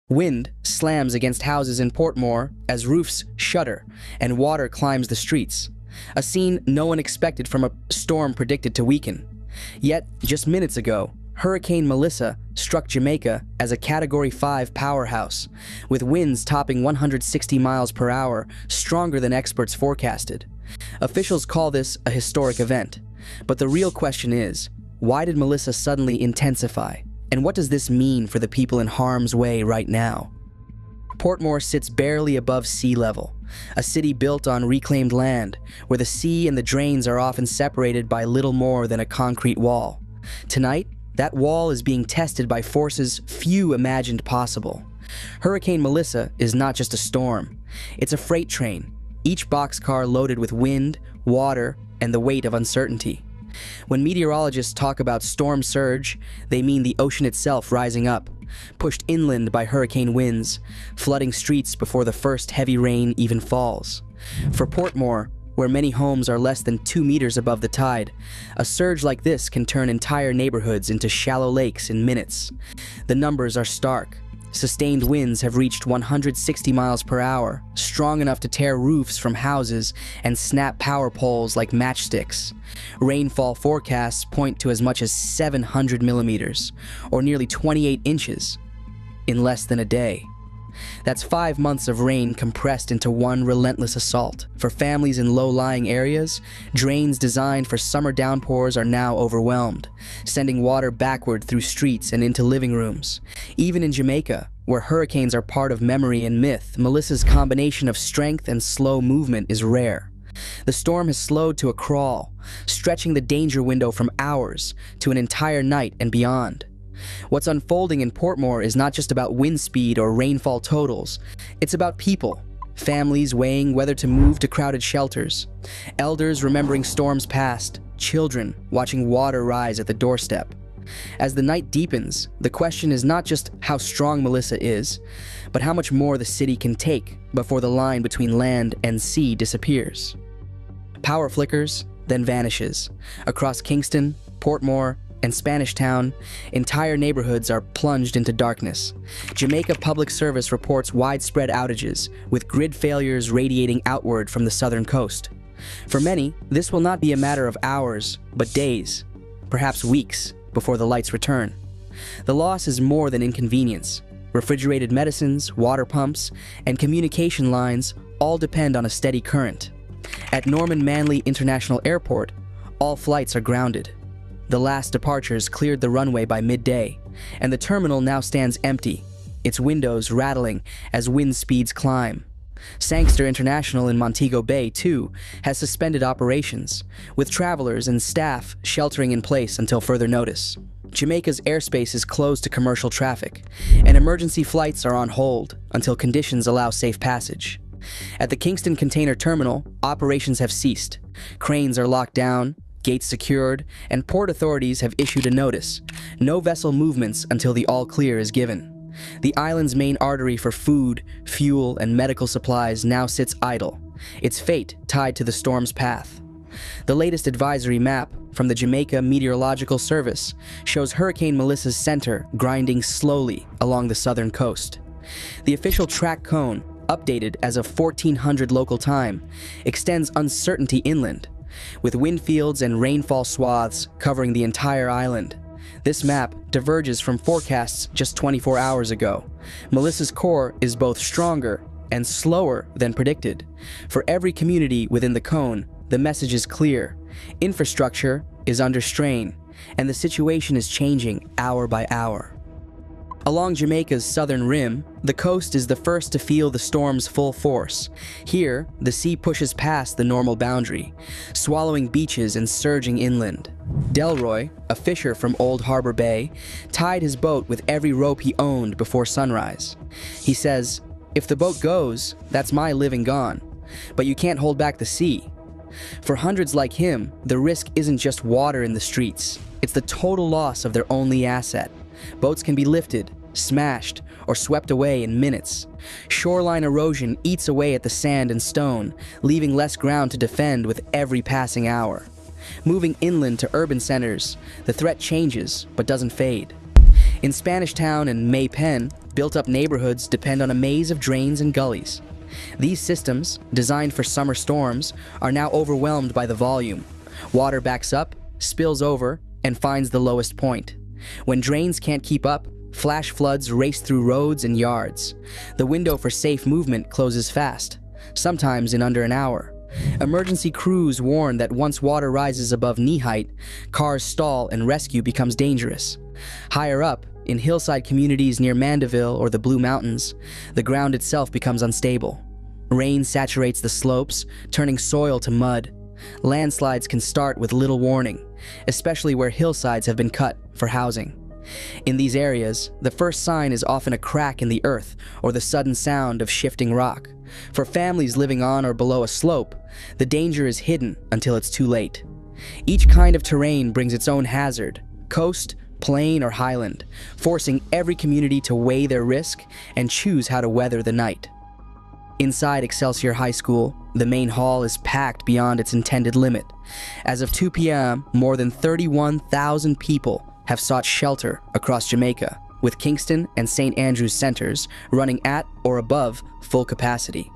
Wind slams against houses in Portmore as roofs shudder and water climbs the streets, a scene no one expected from a storm predicted to weaken. Yet, just minutes ago, Hurricane Melissa struck Jamaica as a Category 5 powerhouse, with winds topping 160 miles per hour, stronger than experts forecasted. Officials call this a historic event, but the real question is, why did Melissa suddenly intensify? And what does this mean for the people in harm's way right now? Portmore sits barely above sea level, a city built on reclaimed land, where the sea and the drains are often separated by little more than a concrete wall. Tonight, that wall is being tested by forces few imagined possible. Hurricane Melissa is not just a storm. It's a freight train, each boxcar loaded with wind, water, and the weight of uncertainty. When meteorologists talk about storm surge, they mean the ocean itself rising up, pushed inland by hurricane winds, flooding streets before the first heavy rain even falls. For Portmore, where many homes are less than 2 meters above the tide, a surge like this can turn entire neighborhoods into shallow lakes in minutes. The numbers are stark. Sustained winds have reached 160 miles per hour, strong enough to tear roofs from houses and snap power poles like matchsticks. Rainfall forecasts point to as much as 700 millimeters, or nearly 28 inches, in less than a day. That's 5 months of rain compressed into one relentless assault. For families in low-lying areas, drains designed for summer downpours are now overwhelmed, sending water backward through streets and into living rooms. Even in Jamaica, where hurricanes are part of memory and myth, Melissa's combination of strength and slow movement is rare. The storm has slowed to a crawl, stretching the danger window from hours to an entire night and beyond. What's unfolding in Portmore is not just about wind speed or rainfall totals. It's about people, families weighing whether to move to crowded shelters, elders remembering storms past, children watching water rise at the doorstep. As the night deepens, the question is not just how strong Melissa is, but how much more the city can take before the line between land and sea disappears. Power flickers, then vanishes. Across Kingston, Portmore, and Spanish Town, entire neighborhoods are plunged into darkness. Jamaica Public Service reports widespread outages, with grid failures radiating outward from the southern coast. For many, this will not be a matter of hours, but days, perhaps weeks, before the lights return. The loss is more than inconvenience. Refrigerated medicines, water pumps, and communication lines all depend on a steady current. At Norman Manley International Airport, all flights are grounded. The last departures cleared the runway by midday, and the terminal now stands empty, its windows rattling as wind speeds climb. Sangster International in Montego Bay, too, has suspended operations, with travelers and staff sheltering in place until further notice. Jamaica's airspace is closed to commercial traffic, and emergency flights are on hold until conditions allow safe passage. At the Kingston Container Terminal, operations have ceased. Cranes are locked down, gates secured, and port authorities have issued a notice: no vessel movements until the all-clear is given. The island's main artery for food, fuel, and medical supplies now sits idle, its fate tied to the storm's path. The latest advisory map from the Jamaica Meteorological Service shows Hurricane Melissa's center grinding slowly along the southern coast. The official track cone, updated as of 1400 local time, extends uncertainty inland, with wind fields and rainfall swaths covering the entire island. This map diverges from forecasts just 24 hours ago. Melissa's core is both stronger and slower than predicted. For every community within the cone, the message is clear: infrastructure is under strain, and the situation is changing hour by hour. Along Jamaica's southern rim, the coast is the first to feel the storm's full force. Here, the sea pushes past the normal boundary, swallowing beaches and surging inland. Delroy, a fisher from Old Harbor Bay, tied his boat with every rope he owned before sunrise. He says, "If the boat goes, that's my living gone. But you can't hold back the sea." For hundreds like him, the risk isn't just water in the streets. It's the total loss of their only asset. Boats can be lifted, smashed, or swept away in minutes. Shoreline erosion eats away at the sand and stone, leaving less ground to defend with every passing hour. Moving inland to urban centers, the threat changes but doesn't fade. In Spanish Town and May Pen, Built-up neighborhoods depend on a maze of drains and gullies. These systems, designed for summer storms, are now overwhelmed by the volume. Water backs up, spills over, and finds the lowest point. When drains can't keep up, flash floods race through roads and yards. The window for safe movement closes fast, sometimes in under an hour. Emergency crews warn that once water rises above knee height, cars stall and rescue becomes dangerous. Higher up, in hillside communities near Mandeville or the Blue Mountains, the ground itself becomes unstable. Rain saturates the slopes, turning soil to mud. Landslides can start with little warning, especially where hillsides have been cut for housing. In these areas, the first sign is often a crack in the earth or the sudden sound of shifting rock. For families living on or below a slope, the danger is hidden until it's too late. Each kind of terrain brings its own hazard, coast, plain, or highland, forcing every community to weigh their risk and choose how to weather the night. Inside Excelsior High School, the main hall is packed beyond its intended limit. As of 2 p.m., more than 31,000 people have sought shelter across Jamaica, with Kingston and St. Andrews centers running at or above full capacity.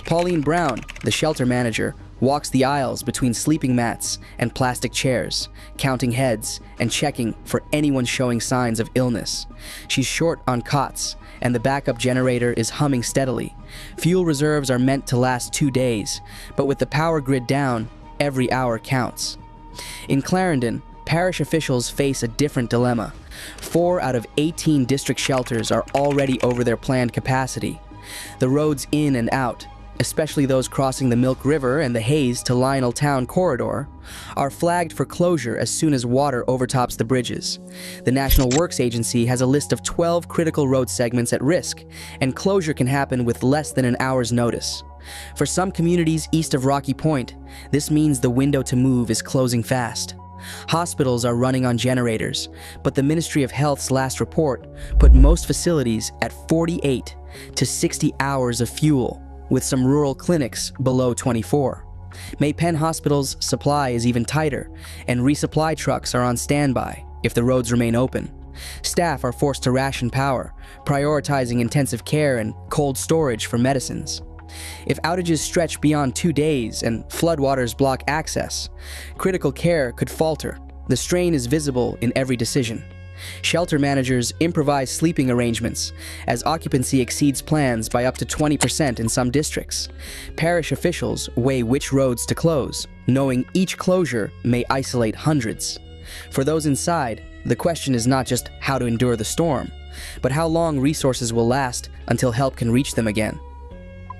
Pauline Brown, the shelter manager, walks the aisles between sleeping mats and plastic chairs, counting heads and checking for anyone showing signs of illness. She's short on cots, and the backup generator is humming steadily. Fuel reserves are meant to last 2 days, but with the power grid down, every hour counts. In Clarendon, parish officials face a different dilemma. 4 out of 18 district shelters are already over their planned capacity. The roads in and out, especially those crossing the Milk River and the Hayes to Lionel Town corridor, are flagged for closure as soon as water overtops the bridges. The National Works Agency has a list of 12 critical road segments at risk, and closure can happen with less than an hour's notice. For some communities east of Rocky Point, this means the window to move is closing fast. Hospitals are running on generators, but the Ministry of Health's last report put most facilities at 48 to 60 hours of fuel, with some rural clinics below 24. May Penn Hospital's supply is even tighter, and resupply trucks are on standby if the roads remain open. Staff are forced to ration power, prioritizing intensive care and cold storage for medicines. If outages stretch beyond 2 days and floodwaters block access, critical care could falter. The strain is visible in every decision. Shelter managers improvise sleeping arrangements as occupancy exceeds plans by up to 20% in some districts. Parish officials weigh which roads to close, knowing each closure may isolate hundreds. For those inside, the question is not just how to endure the storm, but how long resources will last until help can reach them again.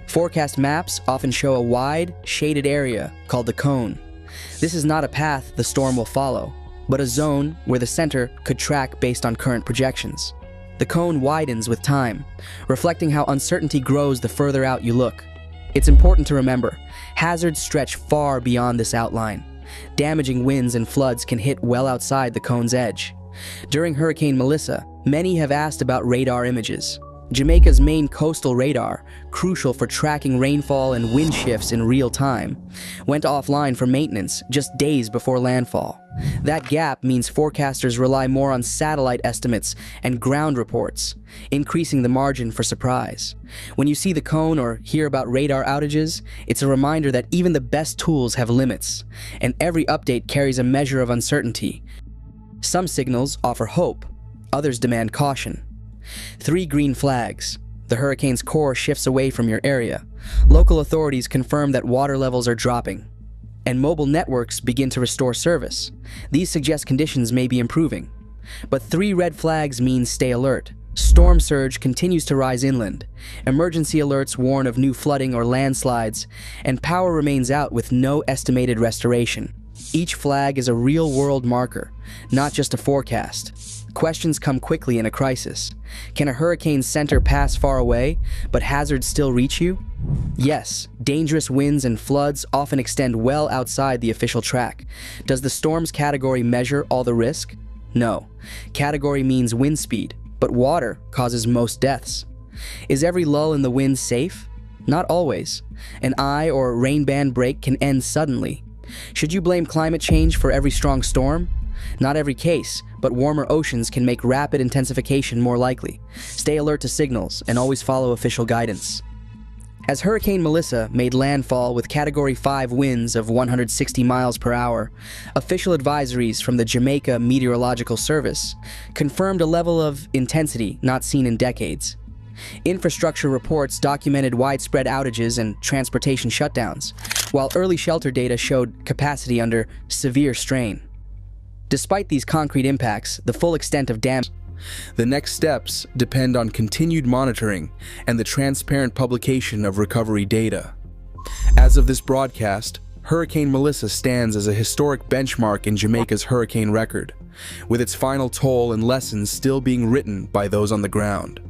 Forecast maps often show a wide, shaded area called the cone. This is not a path the storm will follow, but a zone where the center could track based on current projections. The cone widens with time, reflecting how uncertainty grows the further out you look. It's important to remember, hazards stretch far beyond this outline. Damaging winds and floods can hit well outside the cone's edge. During Hurricane Melissa, many have asked about radar images. Jamaica's main coastal radar, crucial for tracking rainfall and wind shifts in real time, went offline for maintenance just days before landfall. That gap means forecasters rely more on satellite estimates and ground reports, increasing the margin for surprise. When you see the cone or hear about radar outages, it's a reminder that even the best tools have limits, and every update carries a measure of uncertainty. Some signals offer hope, others demand caution. 3 green flags. The hurricane's core shifts away from your area. Local authorities confirm that water levels are dropping, and mobile networks begin to restore service. These suggest conditions may be improving. But 3 red flags mean stay alert. Storm surge continues to rise inland. Emergency alerts warn of new flooding or landslides, and power remains out with no estimated restoration. Each flag is a real-world marker, not just a forecast. Questions come quickly in a crisis. Can a hurricane's center pass far away, but hazards still reach you? Yes, dangerous winds and floods often extend well outside the official track. Does the storm's category measure all the risk? No. Category means wind speed, but water causes most deaths. Is every lull in the wind safe? Not always. An eye or rain band break can end suddenly. Should you blame climate change for every strong storm? Not every case, but warmer oceans can make rapid intensification more likely. Stay alert to signals and always follow official guidance. As Hurricane Melissa made landfall with Category 5 winds of 160 miles per hour, official advisories from the Jamaica Meteorological Service confirmed a level of intensity not seen in decades. Infrastructure reports documented widespread outages and transportation shutdowns, while early shelter data showed capacity under severe strain. Despite these concrete impacts, the full extent of damage. The next steps depend on continued monitoring and the transparent publication of recovery data. As of this broadcast, Hurricane Melissa stands as a historic benchmark in Jamaica's hurricane record, with its final toll and lessons still being written by those on the ground.